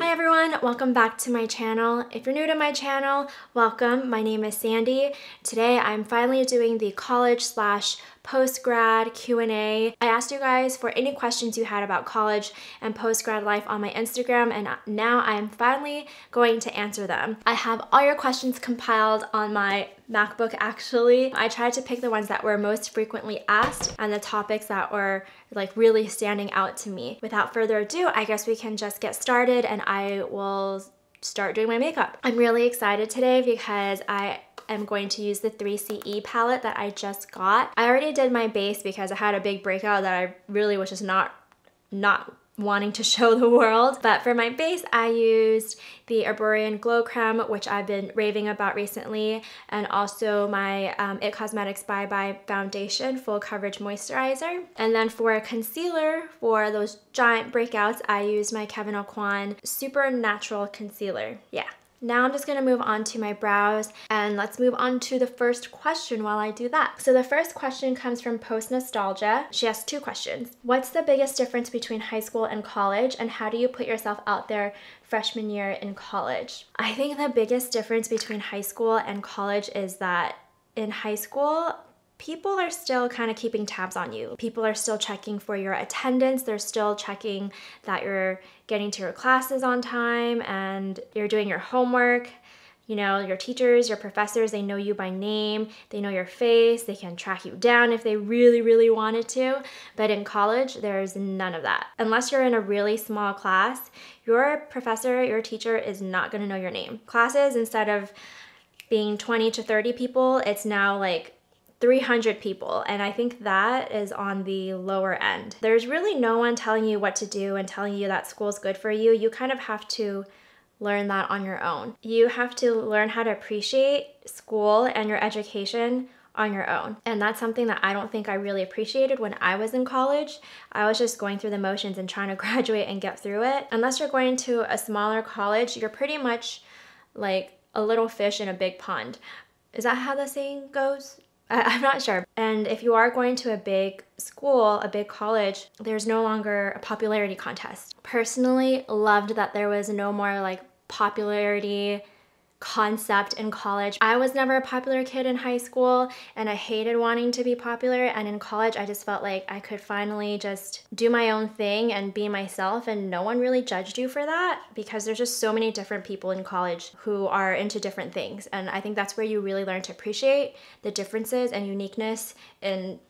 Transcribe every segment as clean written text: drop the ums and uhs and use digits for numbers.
Hi everyone, welcome back to my channel. If you're new to my channel, welcome. My name is Sandy. Today I'm finally doing the college slash post-grad Q&A. I asked you guys for any questions you had about college and post-grad life on my Instagram, and now I'm finally going to answer them. I have all your questions compiled on my MacBook actually. I tried to pick the ones that were most frequently asked and the topics that were like really standing out to me. Without further ado, I guess we can just get started and I will start doing my makeup. I'm really excited today because I am going to use the 3CE palette that I just got. I already did my base because I had a big breakout that I really was just not wanting to show the world. But for my base, I used the Arborian Glow Creme, which I've been raving about recently, and also my IT Cosmetics Bye Bye Foundation Full Coverage Moisturizer. And then for a concealer, for those giant breakouts, I used my Kevyn Aucoin Super Natural Concealer. Yeah. Now I'm just gonna move on to my brows, and let's move on to the first question while I do that. So the first question comes from Post Nostalgia. She has two questions. What's the biggest difference between high school and college, and how do you put yourself out there freshman year in college? I think the biggest difference between high school and college is that in high school, people are still kind of keeping tabs on you. People are still checking for your attendance. They're still checking that you're getting to your classes on time and you're doing your homework. You know, your teachers, your professors, they know you by name. They know your face. They can track you down if they really, really wanted to. But in college, there's none of that. Unless you're in a really small class, your professor, your teacher is not going to know your name. Classes, instead of being 20 to 30 people, it's now like 300 people, and I think that is on the lower end. There's really no one telling you what to do and telling you that school's good for you. You kind of have to learn that on your own. You have to learn how to appreciate school and your education on your own. And that's something that I don't think I really appreciated when I was in college. I was just going through the motions and trying to graduate and get through it. Unless you're going to a smaller college, you're pretty much like a little fish in a big pond. Is that how the saying goes? I'm not sure. And if you are going to a big school, a big college, there's no longer a popularity contest. Personally, loved that there was no more like popularity concept in college. I was never a popular kid in high school and I hated wanting to be popular, and in college I just felt like I could finally just do my own thing and be myself, and no one really judged you for that because there's just so many different people in college who are into different things, and I think that's where you really learn to appreciate the differences and uniqueness in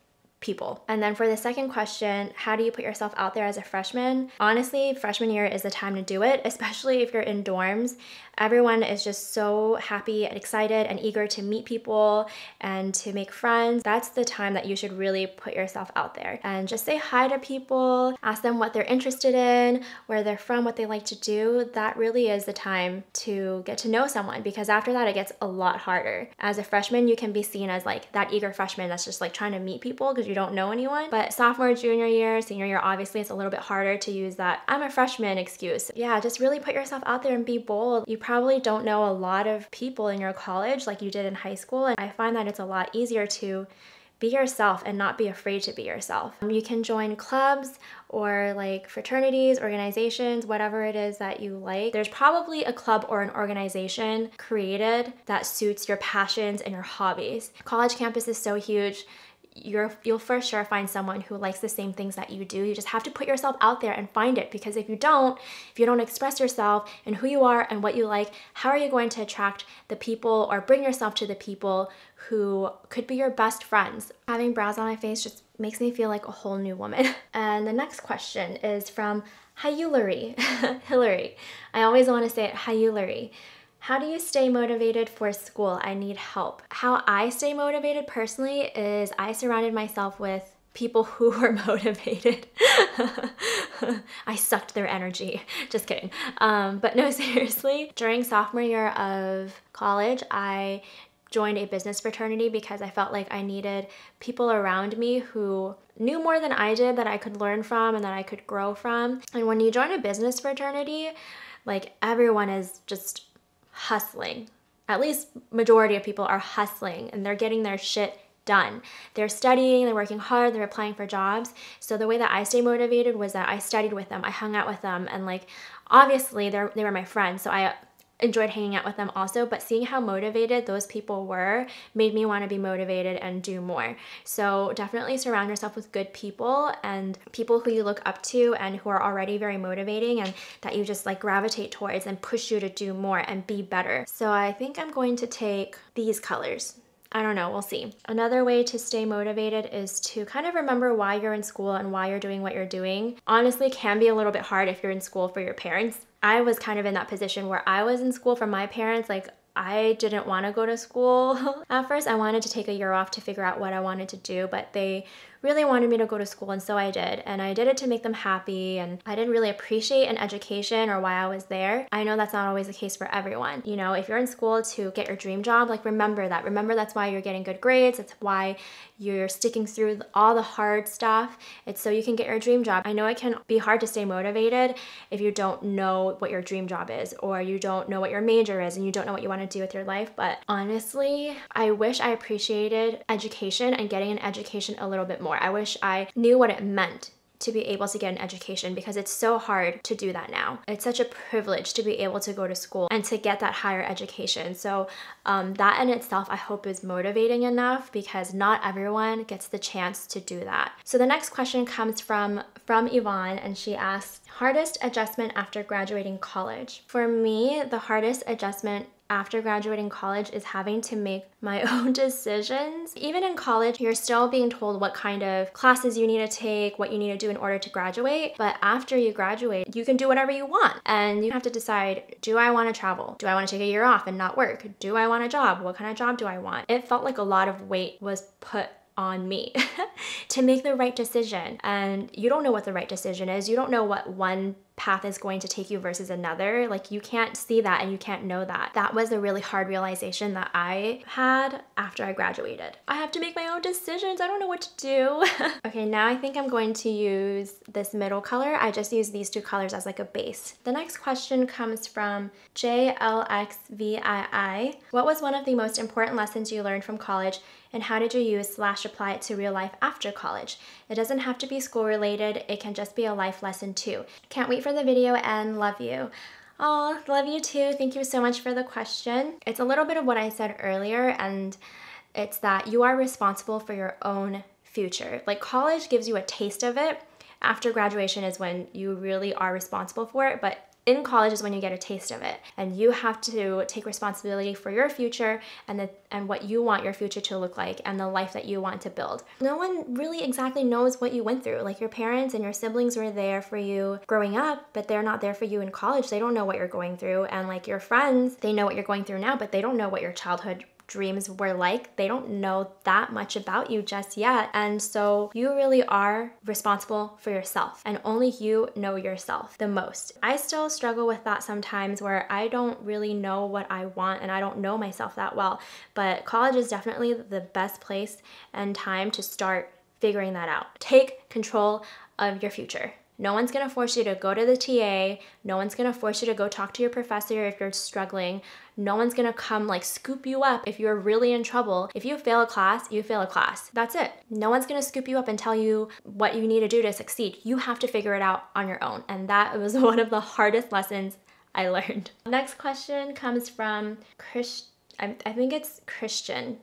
people. And then for the second question, how do you put yourself out there as a freshman? Honestly, freshman year is the time to do it, especially if you're in dorms. Everyone is just so happy and excited and eager to meet people and to make friends. That's the time that you should really put yourself out there and just say hi to people, ask them what they're interested in, where they're from, what they like to do. That really is the time to get to know someone, because after that it gets a lot harder. As a freshman, you can be seen as like that eager freshman that's just like trying to meet people because you don't know anyone. But sophomore, junior year, senior year, obviously it's a little bit harder to use that I'm a freshman excuse. Yeah, just really put yourself out there and be bold. You probably don't know a lot of people in your college like you did in high school, and I find that it's a lot easier to be yourself and not be afraid to be yourself. You can join clubs or like fraternities, organizations, whatever it is that you like. There's probably a club or an organization created that suits your passions and your hobbies. College campus is so huge. You'll for sure find someone who likes the same things that you do. You just have to put yourself out there and find it, because if you don't express yourself and who you are and what you like, how are you going to attract the people or bring yourself to the people who could be your best friends? Having brows on my face just makes me feel like a whole new woman. And the next question is from Hillary. Hillary. I always want to say it, Hillary. How do you stay motivated for school? I need help. How I stay motivated personally is I surrounded myself with people who were motivated. I sucked their energy. Just kidding. But no, seriously. During sophomore year of college, I joined a business fraternity because I felt like I needed people around me who knew more than I did, that I could learn from and that I could grow from. And when you join a business fraternity, like everyone is just hustling. At least majority of people are hustling and they're getting their shit done. They're studying, they're working hard, they're applying for jobs. So the way that I stay motivated was that I studied with them, I hung out with them, and like obviously they were my friends, so I enjoyed hanging out with them also, but seeing how motivated those people were made me want to be motivated and do more. So definitely surround yourself with good people and people who you look up to and who are already very motivating and that you just like gravitate towards and push you to do more and be better. So I think I'm going to take these colors. I don't know, we'll see. Another way to stay motivated is to kind of remember why you're in school and why you're doing what you're doing. Honestly, can be a little bit hard if you're in school for your parents. I was kind of in that position where I was in school for my parents. Like, I didn't want to go to school. At first, I wanted to take a year off to figure out what I wanted to do, but they really wanted me to go to school, and so I did. And I did it to make them happy, and I didn't really appreciate an education or why I was there. I know that's not always the case for everyone. You know, if you're in school to get your dream job, like remember that. Remember that's why you're getting good grades. It's why you're sticking through all the hard stuff. It's so you can get your dream job. I know it can be hard to stay motivated if you don't know what your dream job is, or you don't know what your major is, and you don't know what you want to do with your life. But honestly, I wish I appreciated education and getting an education a little bit more. I wish I knew what it meant to be able to get an education, because it's so hard to do that now. It's such a privilege to be able to go to school and to get that higher education. So that in itself, I hope is motivating enough, because not everyone gets the chance to do that. So the next question comes from Yvonne, and she asks, hardest adjustment after graduating college? For me, the hardest adjustment after graduating college is having to make my own decisions. Even in college, you're still being told what kind of classes you need to take, what you need to do in order to graduate. But after you graduate, you can do whatever you want. And you have to decide, do I want to travel? Do I want to take a year off and not work? Do I want a job? What kind of job do I want? It felt like a lot of weight was put on me to make the right decision. And you don't know what the right decision is. You don't know what one path is going to take you versus another. Like, you can't see that and you can't know that. That was a really hard realization that I had after I graduated. I have to make my own decisions. I don't know what to do. Okay, now I think I'm going to use this middle color. I just use these two colors as like a base. The next question comes from JLXVII. What was one of the most important lessons you learned from college, and how did you use/apply it to real life after college? It doesn't have to be school related. It can just be a life lesson too. Can't wait for the video and love you. Oh, love you too. Thank you so much for the question. It's a little bit of what I said earlier, and it's that you are responsible for your own future. Like, college gives you a taste of it. After graduation is when you really are responsible for it, but in college is when you get a taste of it, and you have to take responsibility for your future and what you want your future to look like and the life that you want to build. No one really exactly knows what you went through. Like, your parents and your siblings were there for you growing up, but they're not there for you in college. They don't know what you're going through. And like, your friends, they know what you're going through now, but they don't know what your childhood dreams were like. They don't know that much about you just yet. And so you really are responsible for yourself, and only you know yourself the most. I still struggle with that sometimes, where I don't really know what I want and I don't know myself that well, but college is definitely the best place and time to start figuring that out. Take control of your future. No one's gonna force you to go to the TA. No one's gonna force you to go talk to your professor if you're struggling. No one's gonna come like scoop you up if you're really in trouble. If you fail a class, you fail a class. That's it. No one's gonna scoop you up and tell you what you need to do to succeed. You have to figure it out on your own. And that was one of the hardest lessons I learned. Next question comes from I think it's Christian.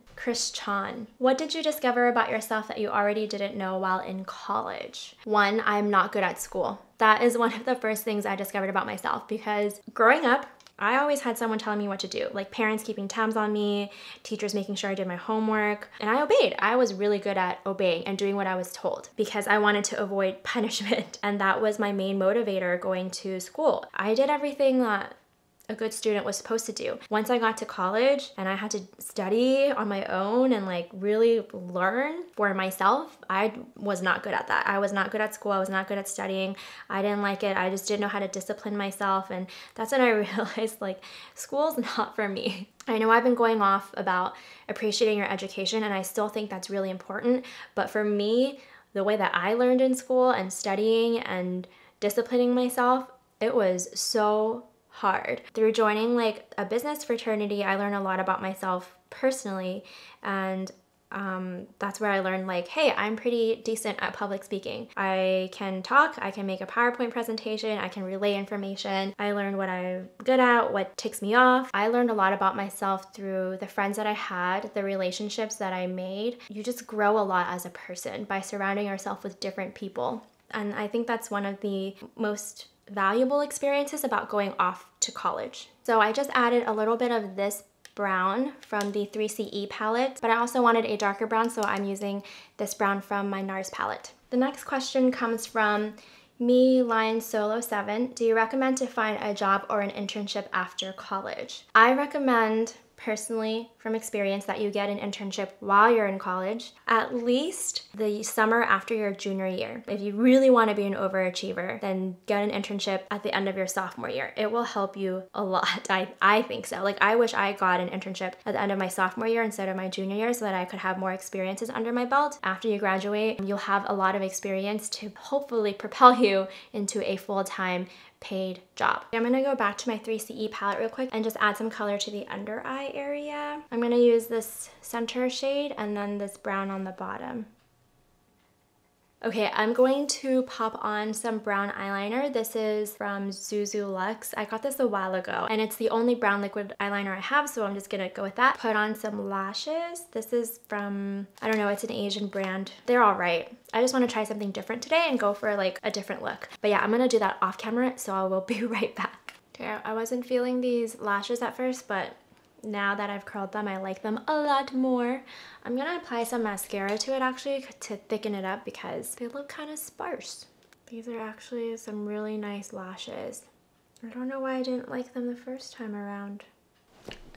What did you discover about yourself that you already didn't know while in college? One, I'm not good at school. That is one of the first things I discovered about myself, because growing up, I always had someone telling me what to do, like parents keeping tabs on me, teachers making sure I did my homework, and I obeyed. I was really good at obeying and doing what I was told because I wanted to avoid punishment, and that was my main motivator going to school. I did everything that a good student was supposed to do. Once I got to college and I had to study on my own and like really learn for myself, I was not good at that. I was not good at school. I was not good at studying. I didn't like it. I just didn't know how to discipline myself. And that's when I realized like school's not for me. I know I've been going off about appreciating your education, and I still think that's really important. But for me, the way that I learned in school and studying and disciplining myself, it was so hard. Through joining like a business fraternity, I learned a lot about myself personally, and That's where I learned like, hey, I'm pretty decent at public speaking. I can talk, I can make a PowerPoint presentation, I can relay information. I learned what I'm good at, what ticks me off. I learned a lot about myself through the friends that I had, the relationships that I made. You just grow a lot as a person by surrounding yourself with different people. And I think that's one of the most valuable experiences about going off to college. So I just added a little bit of this brown from the 3CE palette, but I also wanted a darker brown, so I'm using this brown from my NARS palette. The next question comes from Me Line Solo 7. Do you recommend to find a job or an internship after college? I recommend, personally, from experience, that you get an internship while you're in college, at least the summer after your junior year. If you really want to be an overachiever, then get an internship at the end of your sophomore year. It will help you a lot. I think so. Like, I wish I got an internship at the end of my sophomore year instead of my junior year so that I could have more experiences under my belt. After you graduate, you'll have a lot of experience to hopefully propel you into a full-time paid job. I'm gonna go back to my 3CE palette real quick and just add some color to the under eye area. I'm gonna use this center shade and then this brown on the bottom. Okay, I'm going to pop on some brown eyeliner. This is from Zuzu Luxe. I got this a while ago and it's the only brown liquid eyeliner I have, so I'm just gonna go with that. Put on some lashes. This is from, I don't know, it's an Asian brand. They're all right. I just wanna try something different today and go for like a different look. But yeah, I'm gonna do that off camera, so I will be right back. Okay, I wasn't feeling these lashes at first, but now that I've curled them, I like them a lot more. I'm gonna apply some mascara to it actually to thicken it up because they look kind of sparse. These are actually some really nice lashes. I don't know why I didn't like them the first time around.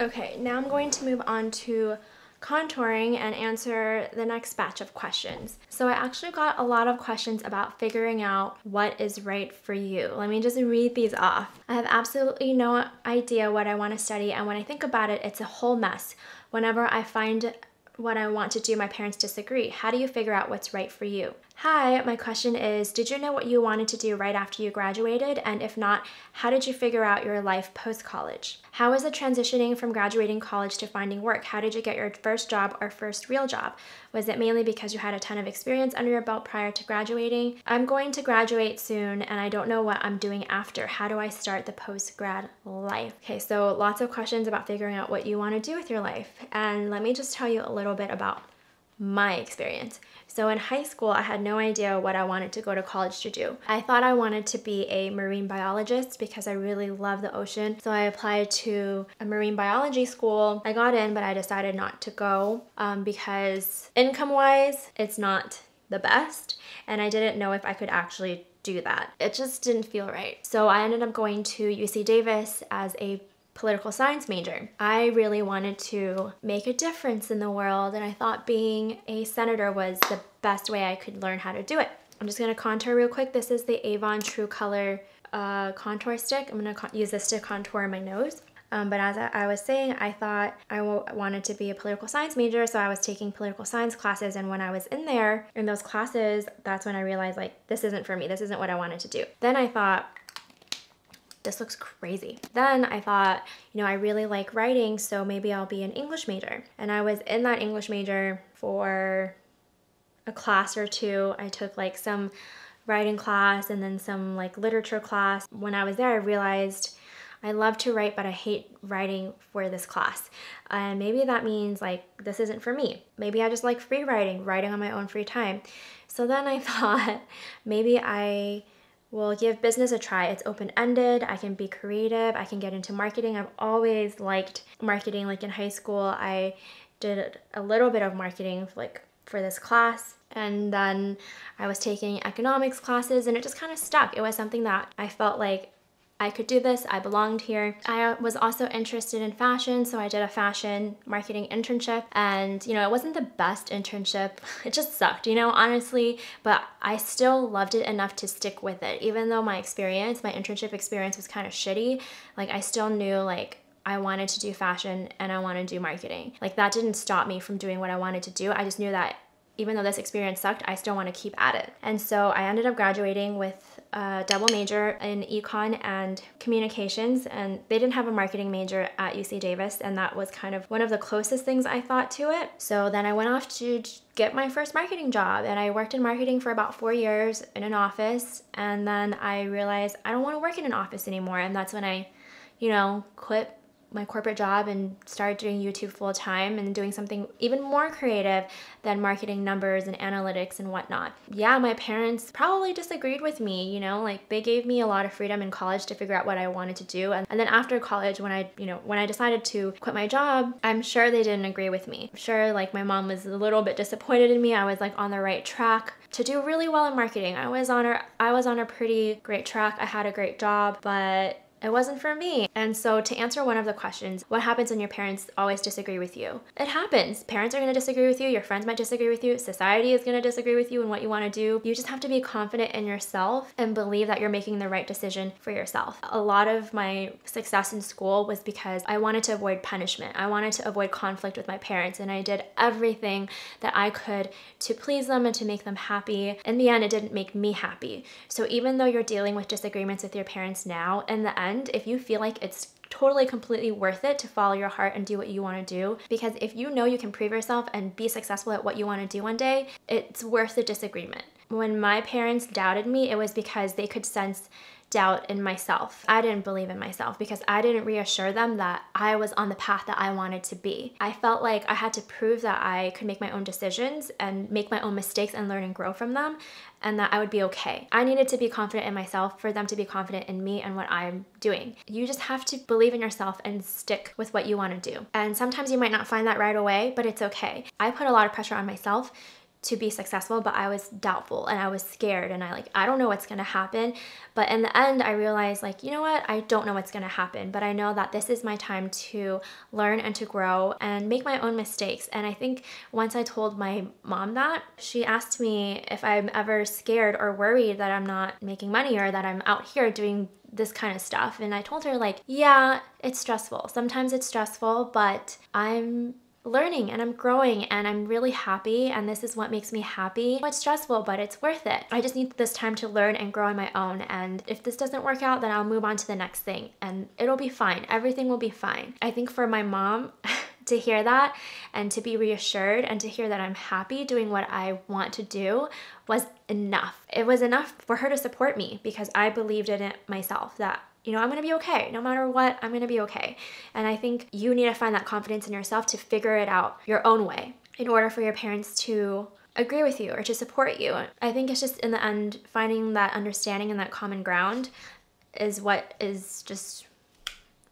Okay, now I'm going to move on to contouring and answer the next batch of questions. So I actually got a lot of questions about figuring out what is right for you. Let me just read these off. I have absolutely no idea what I want to study, and when I think about it, it's a whole mess. Whenever I find what I want to do, my parents disagree. How do you figure out what's right for you? Hi, my question is, did you know what you wanted to do right after you graduated? And if not, how did you figure out your life post-college? How was it transitioning from graduating college to finding work? How did you get your first job or first real job? Was it mainly because you had a ton of experience under your belt prior to graduating? I'm going to graduate soon and I don't know what I'm doing after. How do I start the post-grad life? Okay, so lots of questions about figuring out what you want to do with your life. And let me just tell you a little bit about my experience. So in high school, I had no idea what I wanted to go to college to do. I thought I wanted to be a marine biologist because I really love the ocean. So I applied to a marine biology school. I got in, but I decided not to go because income-wise, it's not the best. And I didn't know if I could actually do that. It just didn't feel right. So I ended up going to UC Davis as a political science major. I really wanted to make a difference in the world, and I thought being a senator was the best way I could learn how to do it. I'm just gonna contour real quick. This is the Avon True Color contour stick. I'm gonna use this to contour my nose. But as I was saying, I thought I wanted to be a political science major, so I was taking political science classes, and when I was in there, in those classes, that's when I realized, like, this isn't for me. This isn't what I wanted to do. Then I thought, this looks crazy. Then I thought, you know, I really like writing, so maybe I'll be an English major. And I was in that English major for a class or two. I took like some writing class and then some like literature class. When I was there, I realized I love to write, but I hate writing for this class. And maybe that means like, this isn't for me. Maybe I just like free writing on my own free time. So then I thought maybe I will give business a try. It's open-ended, I can be creative, I can get into marketing. I've always liked marketing. Like in high school, I did a little bit of marketing like for this class, and then I was taking economics classes and it just kind of stuck. It was something that I felt like I could do this, I belonged here. I was also interested in fashion, so I did a fashion marketing internship, and you know, it wasn't the best internship. It just sucked, you know, honestly, but I still loved it enough to stick with it. Even though my internship experience was kind of shitty, like I still knew like I wanted to do fashion and I wanted to do marketing. Like that didn't stop me from doing what I wanted to do. I just knew that even though this experience sucked, I still want to keep at it. And so I ended up graduating with a double major in econ and communications, and they didn't have a marketing major at UC Davis, and that was kind of one of the closest things I thought to it. So then I went off to get my first marketing job, and I worked in marketing for about 4 years in an office, and then I realized I don't want to work in an office anymore, and that's when I, quit my corporate job and started doing YouTube full time and doing something even more creative than marketing numbers and analytics and whatnot. Yeah, my parents probably disagreed with me, like they gave me a lot of freedom in college to figure out what I wanted to do. And then after college, when I decided to quit my job, I'm sure they didn't agree with me. I'm sure like my mom was a little bit disappointed in me. I was like on the right track to do really well in marketing. I was on a pretty great track. I had a great job, but it wasn't for me. And so to answer one of the questions, what happens when your parents always disagree with you? It happens. Parents are going to disagree with you. Your friends might disagree with you. Society is going to disagree with you and what you want to do. You just have to be confident in yourself and believe that you're making the right decision for yourself. A lot of my success in school was because I wanted to avoid punishment. I wanted to avoid conflict with my parents, and I did everything that I could to please them and to make them happy. In the end, it didn't make me happy. So even though you're dealing with disagreements with your parents now, in the end, if you feel like it's totally completely worth it to follow your heart and do what you want to do, because if you know you can prove yourself and be successful at what you want to do one day, it's worth the disagreement. When my parents doubted me, it was because they could sense doubt in myself. I didn't believe in myself because I didn't reassure them that I was on the path that I wanted to be. I felt like I had to prove that I could make my own decisions and make my own mistakes and learn and grow from them, and that I would be okay. I needed to be confident in myself for them to be confident in me and what I'm doing. You just have to believe in yourself and stick with what you want to do. And sometimes you might not find that right away, but it's okay. I put a lot of pressure on myself to be successful, but I was doubtful and I was scared and I don't know what's gonna happen. But in the end, I realized you know what? I don't know what's gonna happen, but I know that this is my time to learn and to grow and make my own mistakes. And I think once I told my mom that, she asked me if I'm ever scared or worried that I'm not making money or that I'm out here doing this kind of stuff. And I told her yeah, it's stressful. Sometimes it's stressful, but I'm learning and I'm growing and I'm really happy, and this is what makes me happy. It's stressful, but it's worth it. I just need this time to learn and grow on my own, and if this doesn't work out, then I'll move on to the next thing and it'll be fine. Everything will be fine. I think for my mom to hear that and to be reassured and to hear that I'm happy doing what I want to do was enough. It was enough for her to support me because I believed in it myself that I'm gonna be okay. No matter what, I'm gonna be okay. And I think you need to find that confidence in yourself to figure it out your own way in order for your parents to agree with you or to support you. I think it's just in the end, finding that understanding and that common ground is what is just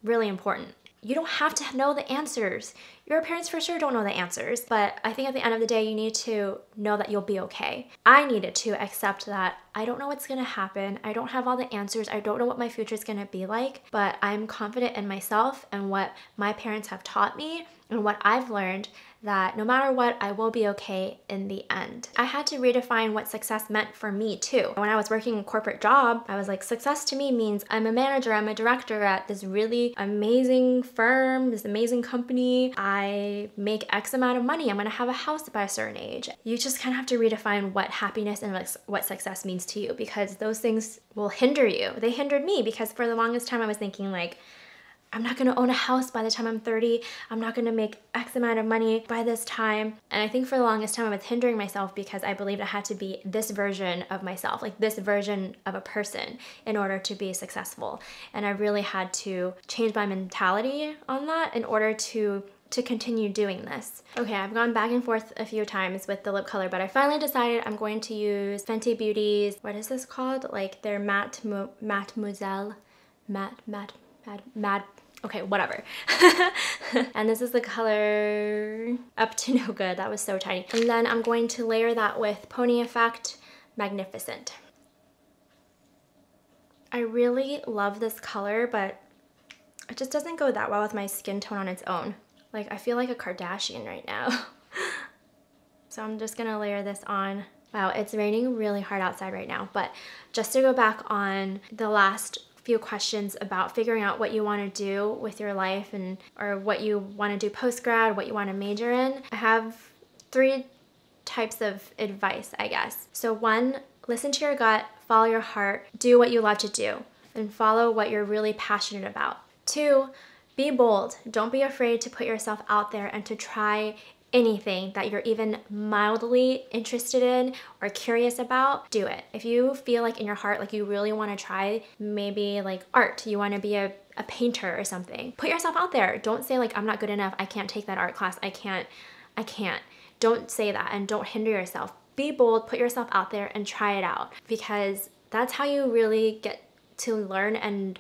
really important. You don't have to know the answers. Your parents for sure don't know the answers, but I think at the end of the day, you need to know that you'll be okay. I needed to accept that I don't know what's gonna happen. I don't have all the answers. I don't know what my future is gonna be like, but I'm confident in myself and what my parents have taught me and what I've learned, that no matter what, I will be okay in the end. I had to redefine what success meant for me too. When I was working a corporate job, I was like, success to me means I'm a manager, I'm a director at this really amazing firm, this amazing company. I make X amount of money. I'm gonna have a house by a certain age. You just kind of have to redefine what happiness and what success means to you, because those things will hinder you. They hindered me because for the longest time I was thinking I'm not gonna own a house by the time I'm 30. I'm not gonna make X amount of money by this time. And I think for the longest time I was hindering myself because I believed I had to be this version of myself, this version of a person in order to be successful. And I really had to change my mentality on that in order to continue doing this. Okay, I've gone back and forth a few times with the lip color, but I finally decided I'm going to use Fenty Beauty's, what is this called? Their Mademoiselle, okay, whatever. And this is the color Up to No Good. That was so tiny. And then I'm going to layer that with Pony Effect Magnificent. I really love this color, but it just doesn't go that well with my skin tone on its own. I feel like a Kardashian right now. So I'm just gonna layer this on. Wow, it's raining really hard outside right now, but just to go back on the last few questions about figuring out what you want to do with your life or what you want to do post-grad, what you want to major in, I have three types of advice, I guess. So 1, listen to your gut, follow your heart, do what you love to do, and follow what you're really passionate about. 2, be bold. Don't be afraid to put yourself out there and to try anything that you're even mildly interested in or curious about. Do it. If you feel like in your heart like you really want to try maybe like art, you want to be a painter or something, put yourself out there. Don't say like, I'm not good enough, I can't take that art class, I can't. Don't say that, and don't hinder yourself. Be bold, put yourself out there and try it out, because that's how you really get to learn and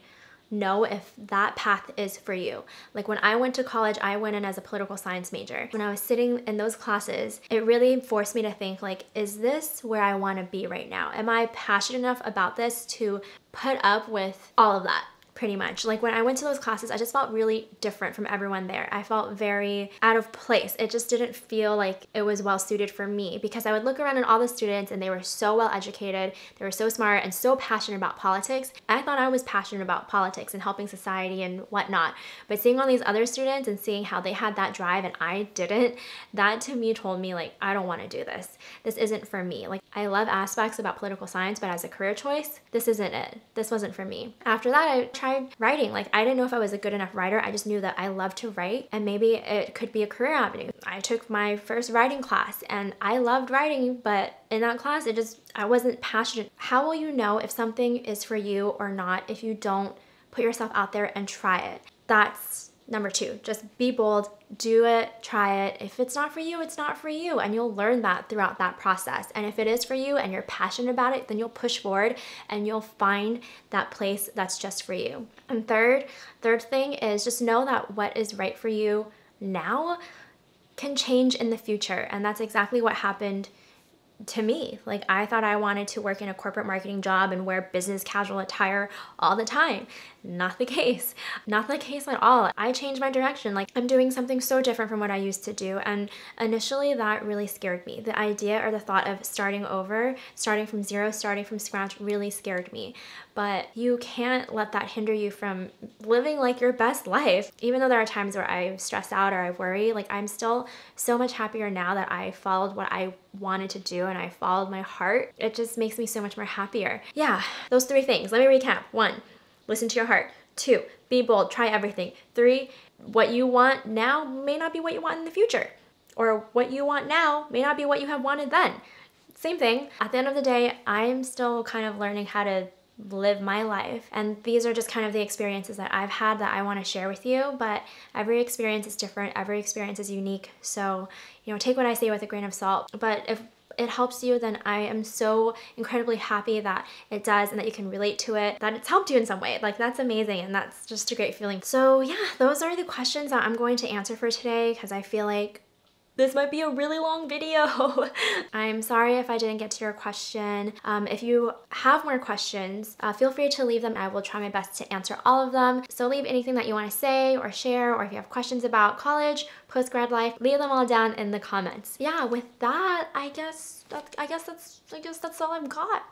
know if that path is for you. Like when I went to college, I went in as a political science major. When I was sitting in those classes, it really forced me to think like, is this where I want to be right now? Am I passionate enough about this to put up with all of that? Pretty much. Like when I went to those classes, I just felt really different from everyone there. I felt very out of place. It just didn't feel like it was well suited for me, because I would look around at all the students and they were so well educated, they were so smart and so passionate about politics. I thought I was passionate about politics and helping society and whatnot. But seeing all these other students and seeing how they had that drive and I didn't, that to me told me like, I don't want to do this. This isn't for me. Like I love aspects about political science, but as a career choice, this isn't it. This wasn't for me. After that, I tried writing. Like I didn't know if I was a good enough writer. I just knew that I loved to write and maybe it could be a career avenue. I took my first writing class and I loved writing, but in that class, I wasn't passionate. How will you know if something is for you or not if you don't put yourself out there and try it? That's number 2. Just be bold, do it, try it. If it's not for you, it's not for you. And you'll learn that throughout that process. And if it is for you and you're passionate about it, then you'll push forward and you'll find that place that's just for you. And third thing is just know that what is right for you now can change in the future. And that's exactly what happened to me. Like I thought I wanted to work in a corporate marketing job and wear business casual attire all the time. Not the case. Not the case at all. I changed my direction. Like I'm doing something so different from what I used to do. And initially that really scared me. The idea or the thought of starting over, starting from zero, starting from scratch really scared me. But you can't let that hinder you from living like your best life. Even though there are times where I stress out or I worry, like I'm still so much happier now that I followed what I wanted to do and I followed my heart. It just makes me so much more happier. Yeah, those 3 things. Let me recap. 1, listen to your heart. 2, be bold, try everything. 3, what you want now may not be what you want in the future. Or what you want now may not be what you have wanted then. Same thing. At the end of the day, I'm still kind of learning how to live my life. And these are just kind of the experiences that I've had that I want to share with you, but every experience is different. Every experience is unique. So, take what I say with a grain of salt. But if it helps you, then I am so incredibly happy that it does and that you can relate to it, that it's helped you in some way. Like that's amazing and that's just a great feeling. So yeah, those are the questions that I'm going to answer for today because I feel like this might be a really long video. I'm sorry if I didn't get to your question. If you have more questions, feel free to leave them. I will try my best to answer all of them. So leave anything that you want to say or share, or if you have questions about college, post-grad life, leave them all down in the comments. Yeah, with that, I guess that's all I've got.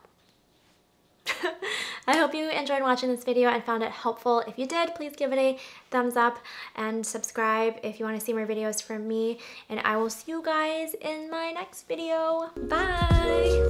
I hope you enjoyed watching this video and found it helpful. If you did, please give it a thumbs up and subscribe if you want to see more videos from me. And I will see you guys in my next video. Bye!